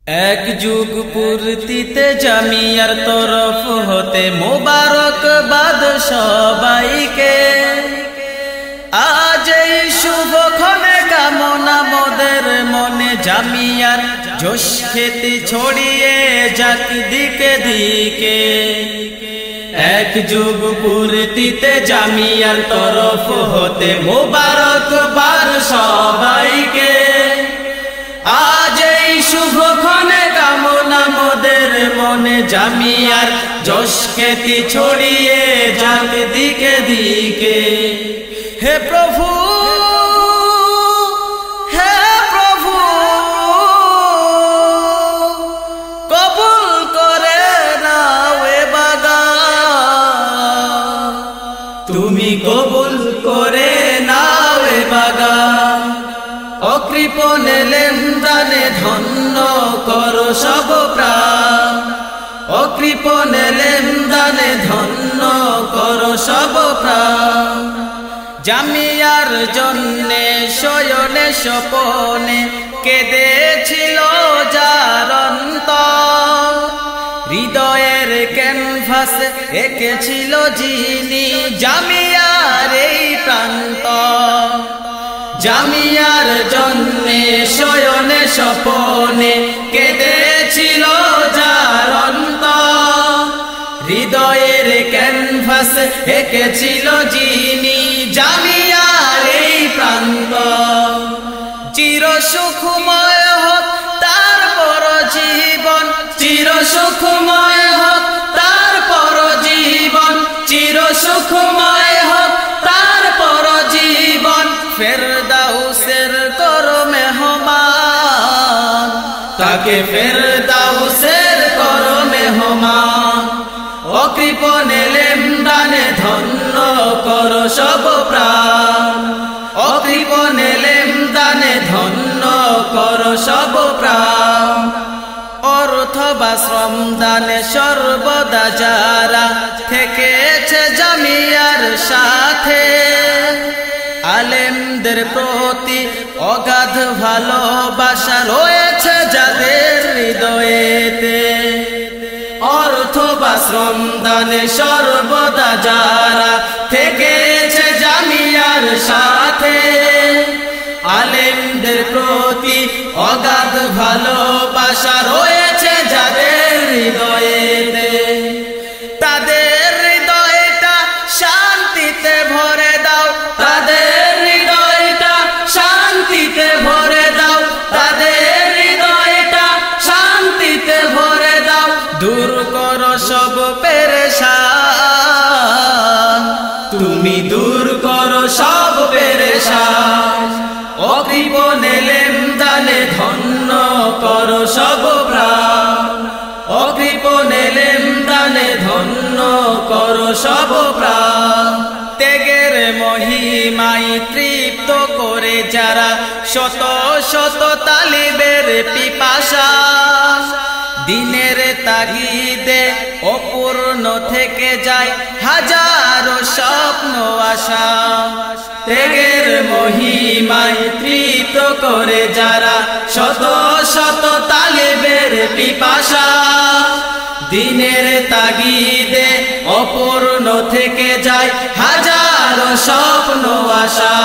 এক যুগ পূর্তিতে জামিয়ার তরফ হতে মোবারকবাদ সবাইকে। আজ এই শুভক্ষণে কামনা মোদের মনে জামিয়ার জোশ খ্যাতি ছড়িয়ে যাক দিকে দিকে। এক যুগ পূর্তিতে জামিয়ার তরফ হতে মোবারকবাদ সবাইকে। আজ এই শুভক্ষণে কামনা মোদের মনে জামিয়ার যশ খ্যাতি ছড়িয়ে যাক দিকে দিকে। হে প্রভু, হে প্রভু, কবুল করে নাও এ বাগান, তুমি কবুল করে নাও এ বাগান। অকৃপণে লেনদানে ধন্য করো সব প্রাণ, অকৃপণে লেনদানে ধন্য করো সব প্রাণ। জামিয়ার জন্যে শয়নে স্বপনে কেঁদেছিল যার অন্তর, হৃদয়ের ক্যানভাসে এঁকেছিল যিনি জামিয়ার এই প্রান্ত। জামিয়ার জন্যে শয়নে স্বপনে কেঁদেছিল যার অন্তর, হৃদয়ের ক্যানভাস এঁকেছিল যিনি জামিয়ার এই প্রান্ত। চির সুখময় হোক তার পর জীবন, চির সুখময় হোক তার পর জীবন, চির সুখময় হোক তার পর জীবন। ফেরদাউসের করো মেহমান, তাকে ফেরদাউসের করো মেহমান। অকৃপণে লেনদানে ধন্য করো সব প্রাণ, অকৃপণে লেনদানে ধন্য করো সব প্রাণ। অর্থ বা শ্রম দানে সর্বদা যারা থেকেছে জামিয়ার সাথে, আলেমদের প্রতি অগাধ ভালোবাসা রয়েছে যাদের হৃদয়েতে। অর্থ বা শ্রম দানে সর্বদা যারা থেকেছে জামিয়ার সাথে, আলেমদের প্রতি অগাধ ভালোবাসা রয়েছে যাদের হৃদয়েতে। তাদের হৃদয়টা শান্তিতে ভরে দাও, তাদের হৃদয়টা শান্তিতে ভরে দাও, তাদের হৃদয়টা শান্তিতে ভরে দাও। দূর করো সব পেরেশান, তুমি দূর করো সব পেরেশান। অকৃপণে লেনদানে ধন্য করো সব প্রাণ, অকৃপণে লেনদানে ধন্য করো সব প্রাণ। ত্যাগের মহিমায় তৃপ্ত করে যারা শত শত তালিবের পিপাসা, দিনের তাগিদে অপূর্ণ থেকে যায় হাজারো স্বপ্ন আশা। ত্যাগের মহিমায় তৃপ্ত করে যারা শত শত তালিবের পিপাসা, দিনের তাগিদে অপূর্ণ থেকে যায় হাজারো স্বপ্ন আশা।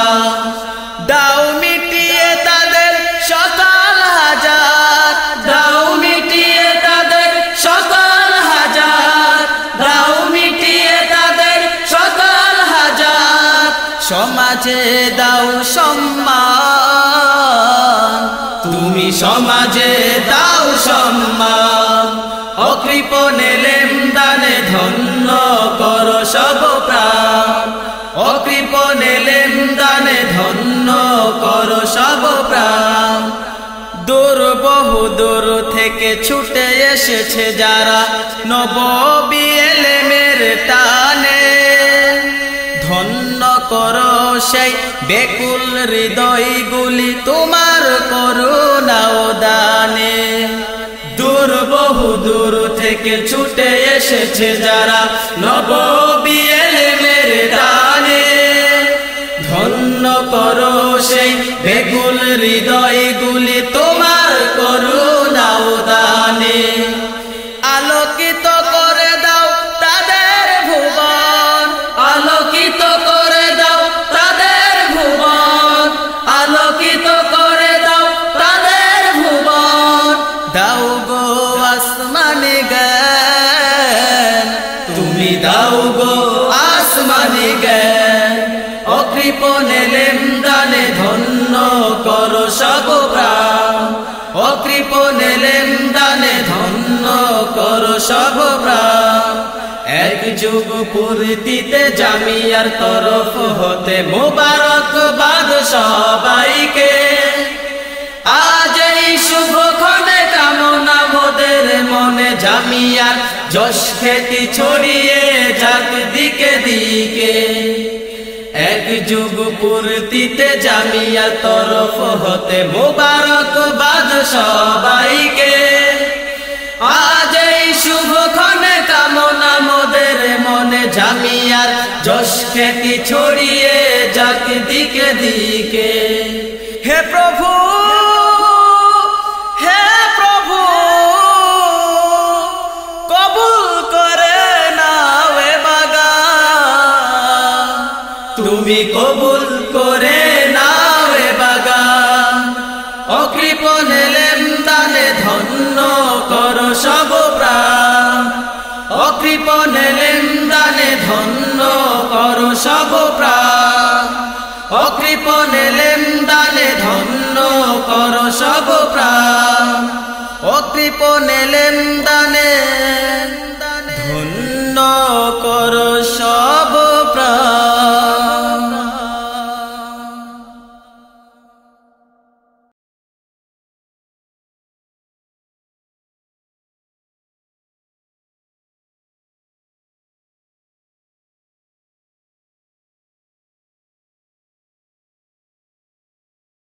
দাও মিটিয়ে তাদের সকল হাজার, দাও মিটিয়ে তাদের সকল হাজার, দাও মিটিয়ে তাদের সকল হাজার। সমাজে দাও সম্মান, তুমি সমাজে দাও সম্মান। অকৃপণে লেনদানে ধন্য করো সব প্রাণ, অকৃপণে লেনদানে ধন্য করো সব প্রাণ। দূর বহু দূর থেকে ছুটে এসেছে যারা নববী এলেমের টানে, ধন্য করো সেই বেকুল হৃদয়গুলি তোমার করুণা ও দানে। দূর বহু দূর থেকে ছুটে এসেছে যারা নববী এলেমের টানে, ধন্য করো সেই বেকুল হৃদয়গুলি তোমার করুণা ও দানে। অকৃপণে লেনদানে ধন্য করো সব প্রাণ। এক যুগ পূর্তিতে জামিয়ার তরফ হতে মোবারকবাদ সবাইকে। আজ এই শুভক্ষণে কামনা মোদের মনে জামিয়ার যশ খ্যাতি ছড়িয়ে যাক দিকে দিকে। এক যুগ পূর্তিতে জামিয়ার তরফ হতে মোবারকবাদ সবাইকে। আজ এই শুভক্ষণে কামনা মোদের মনে জামিয়ার যশ খ্যাতি ছড়িয়ে যাক দিকে দিকে। হে প্রভু, হে প্রভু, কবুল করে নাও এ বাগান, তুমি কবুল করে নাও এ বাগান। অকৃপণে লেনদানে ধন্য করো সব প্রাণ। অকৃপণে লেনদানে ধন্য করো সব প্রাণ। অকৃপণে লেনদানে ধন্য করো সব প্রাণ। অকৃপণে লেনদানে